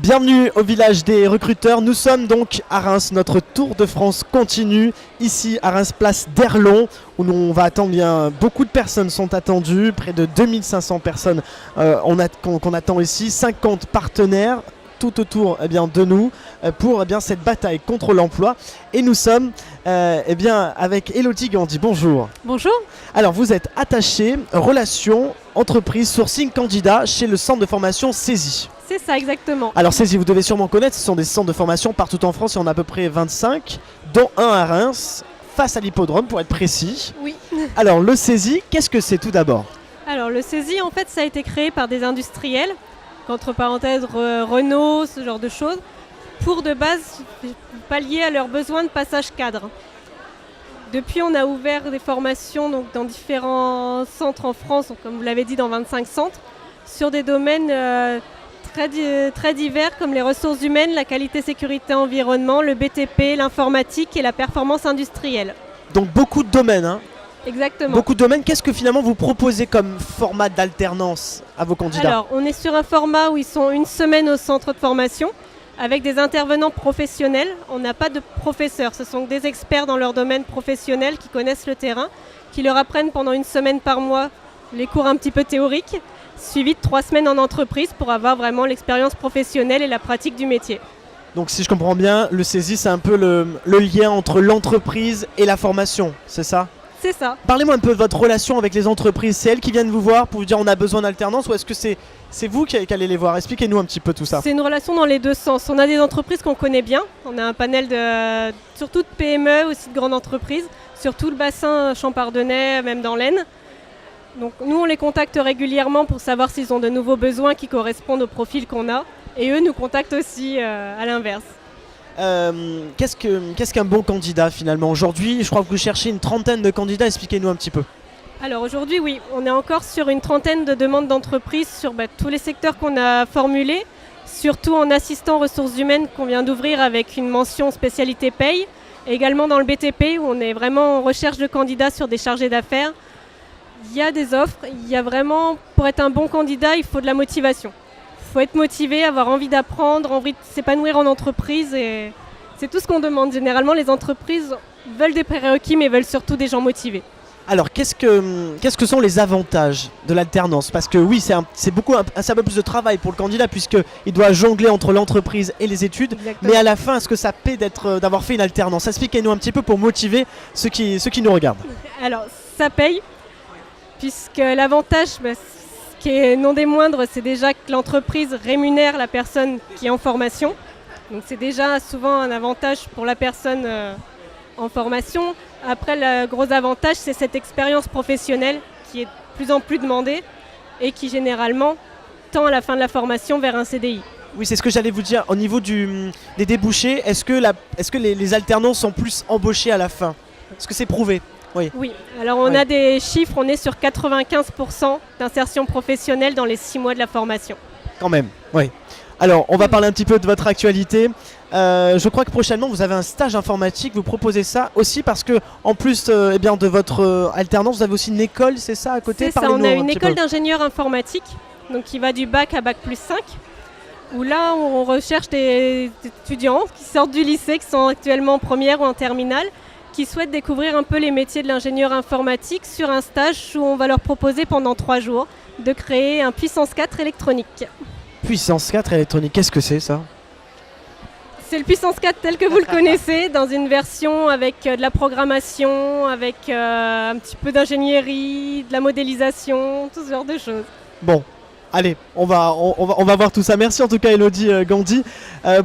Bienvenue au village des recruteurs. Nous sommes donc à Reims. Notre tour de France continue ici à Reims, place d'Erlon, où on va attendre bien. Beaucoup de personnes sont attendues, près de 2500 personnes qu'on attend ici, 50 partenaires tout autour de nous pour cette bataille contre l'emploi. Et nous sommes avec Elodie Gandhi. Bonjour. Bonjour. Alors vous êtes attachée relations entreprise sourcing candidat chez le centre de formation Saisie. C'est ça, exactement. Alors Saisie, vous devez sûrement connaître, ce sont des centres de formation partout en France, il y en a à peu près 25, dont un à Reims, face à l'hippodrome pour être précis. Oui. Alors le Saisie, qu'est-ce que c'est tout d'abord? Alors le Saisie, en fait, ça a été créé par des industriels, entre parenthèses Renault, ce genre de choses, pour de base pallier à leurs besoins de passage cadre. Depuis, on a ouvert des formations dans différents centres en France, donc, comme vous l'avez dit, dans 25 centres, sur des domaines très divers comme les ressources humaines, la qualité, sécurité, environnement, le BTP, l'informatique et la performance industrielle. Donc beaucoup de domaines, hein? Exactement. Beaucoup de domaines. Qu'est-ce que finalement vous proposez comme format d'alternance à vos candidats? Alors, on est sur un format où ils sont une semaine au centre de formation, avec des intervenants professionnels. On n'a pas de professeurs, ce sont des experts dans leur domaine professionnel qui connaissent le terrain, qui leur apprennent pendant une semaine par mois les cours un petit peu théoriques, suivis de 3 semaines en entreprise pour avoir vraiment l'expérience professionnelle et la pratique du métier. Donc si je comprends bien, le Saisie c'est un peu le lien entre l'entreprise et la formation, c'est ça? C'est ça. Parlez-moi un peu de votre relation avec les entreprises. C'est elles qui viennent vous voir pour vous dire on a besoin d'alternance, ou est-ce que c'est vous qui allez les voir? Expliquez-nous un petit peu tout ça. C'est une relation dans les deux sens. On a des entreprises qu'on connaît bien. On a un panel surtout de PME, aussi de grandes entreprises, sur tout le bassin champardonnais, même dans l'Aisne. Donc nous, on les contacte régulièrement pour savoir s'ils ont de nouveaux besoins qui correspondent au profil qu'on a. Et eux nous contactent aussi à l'inverse. Qu'est-ce qu'un bon candidat finalement? Aujourd'hui, je crois que vous cherchez une trentaine de candidats. Expliquez-nous un petit peu. Alors aujourd'hui, oui, on est encore sur une trentaine de demandes d'entreprises sur tous les secteurs qu'on a formulés, surtout en assistant ressources humaines qu'on vient d'ouvrir avec une mention spécialité paye, et également dans le BTP où on est vraiment en recherche de candidats sur des chargés d'affaires. Il y a des offres, il y a vraiment, pour être un bon candidat, il faut de la motivation. Il faut être motivé, avoir envie d'apprendre, envie de s'épanouir en entreprise, et c'est tout ce qu'on demande. Généralement, les entreprises veulent des prérequis, mais veulent surtout des gens motivés. Alors, qu'est-ce que sont les avantages de l'alternance? Parce que oui, c'est un peu plus de travail pour le candidat puisqu'il doit jongler entre l'entreprise et les études. Exactement. Mais à la fin, est-ce que ça paie d'avoir fait une alternance? Expliquez-nous un petit peu pour motiver ceux qui nous regardent. Alors, ça paye, puisque l'avantage, qui est non des moindres, c'est déjà que l'entreprise rémunère la personne qui est en formation. Donc c'est déjà souvent un avantage pour la personne en formation. Après, le gros avantage, c'est cette expérience professionnelle qui est de plus en plus demandée et qui généralement tend à la fin de la formation vers un CDI. Oui, c'est ce que j'allais vous dire. Au niveau des débouchés, est-ce que les alternants sont plus embauchés à la fin? Est-ce que c'est prouvé? Oui, alors on a des chiffres, on est sur 95% d'insertion professionnelle dans les 6 mois de la formation. Quand même, oui. Alors, on va parler un petit peu de votre actualité. Je crois que prochainement, vous avez un stage informatique. Vous proposez ça aussi parce que, en plus de votre alternance, vous avez aussi une école, c'est ça, à côté? C'est ça, on a une école d'ingénieur informatique, donc qui va du bac à bac plus 5, où là, on recherche des étudiants qui sortent du lycée, qui sont actuellement en première ou en terminale, qui souhaitent découvrir un peu les métiers de l'ingénieur informatique sur un stage où on va leur proposer pendant 3 jours de créer un puissance 4 électronique. Puissance 4 électronique, qu'est-ce que c'est ça? C'est le puissance 4 tel que vous le connaissez, dans une version avec de la programmation, avec un petit peu d'ingénierie, de la modélisation, tout ce genre de choses. Bon, allez, on va voir tout ça. Merci en tout cas Elodie Gandhi.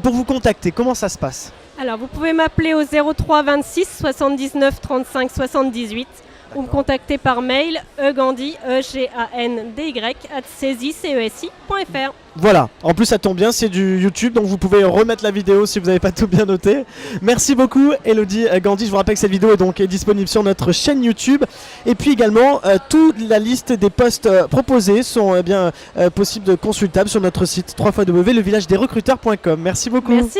Pour vous contacter, comment ça se passe? Alors vous pouvez m'appeler au 03 26 79 35 78 ou me contacter par mail egandy@saisie.fr. Voilà, en plus ça tombe bien, c'est du YouTube, donc vous pouvez remettre la vidéo si vous n'avez pas tout bien noté. Merci beaucoup Elodie Gandhi, je vous rappelle que cette vidéo est disponible sur notre chaîne YouTube. Et puis également, toute la liste des postes proposés sont possibles de consultables sur notre site www.levillagedesrecruteurs.com. Merci beaucoup. Merci.